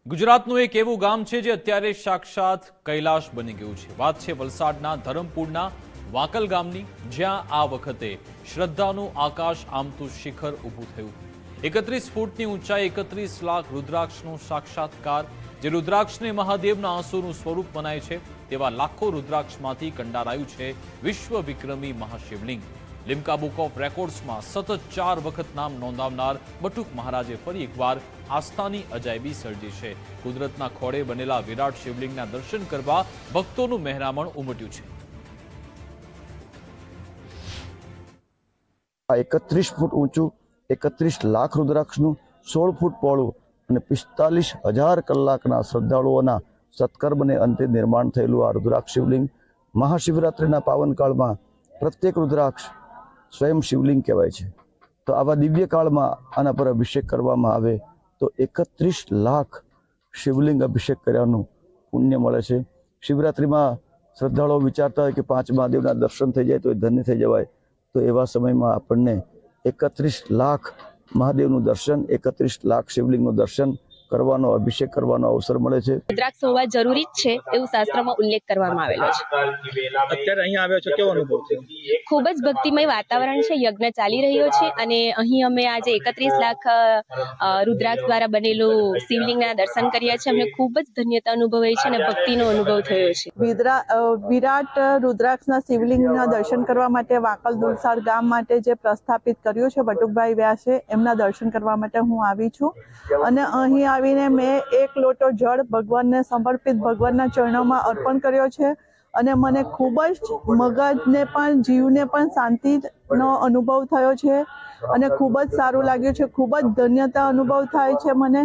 ગુજરાતનું એક એવું ગામ છે જે અત્યારે સાક્ષાત કૈલાશ બની ગયું છે। વાત છે વલસાડના ધરમપુરના વાકલ ગામની, જ્યાં આ વખતે શ્રદ્ધાનું આકાશ આમતું શિખર ઊભું થયું। 31 ફૂટની ઊંચાઈ, 31 લાખ રુદ્રાક્ષનો સાક્ષાત્કાર। જે રુદ્રાક્ષને મહાદેવના આંસુનું સ્વરૂપ મનાય છે, તેવા લાખો રુદ્રાક્ષમાંથી કંડારાયું છે વિશ્વ વિક્રમી મહાશિવલિંગ। लिम्का बुक ऑफ रेकॉर्ड्स में सतत 4 वखत नाम नोंधावनार बटुक महाराजे फरी एकवार आस्थानी अजायबी सर्जी है। कुदरतना खोड़े बनेला विराट शिवलिंगना दर्शन करवा भक्तों मेहरामण उमट्यु छे। 31 फूट ऊंचू, 31 लाख रुद्राक्षनु, 16 फूट पહોળું અને 45,000 કલાકના શ્રદ્ધાળુઓના સત્કર્મને અંતે નિર્માણ થયેલું આ રુદ્રાક્ષ શિવલિંગ મહાશિવરાત્રિના પાવનકાળમાં પ્રત્યેક રુદ્રાક્ષ स्वयं शिवलिंग कहवाय छे। तो आवा दिव्य काल में आना पर अभिषेक करवामां आवे तो 31 लाख शिवलिंग अभिषेक कर्यानुं पुण्य मळे छे। शिवरात्रि में श्रद्धाळुओ विचारता होय कि 5 महादेवना दर्शन थई जाय तो धन्य थई जवाय, तो एवा समय में आपणने 31 लाख महादेवनुं दर्शन, 31 लाख शिवलिंगनुं दर्शन करवानो, अभिषेक करवानो अवसर मळे छे। रुद्राक्ष होवा जरूरी ज छे एवुं शास्त्रमां उल्लेख करवामां आवेलो छे। અત્યારે અહીં આવ્યો છો, કેવો અનુભવ છે? खूब ज भक्तिमय वातावरण छे, यज्ञ चाली रह्यो छे અને અહીં અમે આજે 31 લાખ रुद्राक्ष द्वारा बनेલું શિવલિંગના દર્શન કર્યા છે। અમને ખૂબ જ ધન્યતા અનુભવાઈ છે અને ભક્તિનો અનુભવ થયો છે। વિરાટ રુદ્રાક્ષના શિવલિંગના દર્શન કરવા માટે વાકલ દુલસાડ ગામ માટે જે પ્રસ્થાપિત કર્યું છે બટુકભાઈ વ્યાસે, એમના દર્શન કરવા માટે હું આવી છું અને અહીં આવીને મેં એક લોટો જળ ભગવાનને સમર્પિત ભગવાનના ચરણોમાં અર્પણ કર્યો છે અને મને ખૂબ જ મગજને પણ જીવને પણ શાંતિનો અનુભવ થયો છે અને ખૂબ જ સારું લાગ્યું છે। ખૂબ જ ધન્યતા અનુભવ થાય છે મને।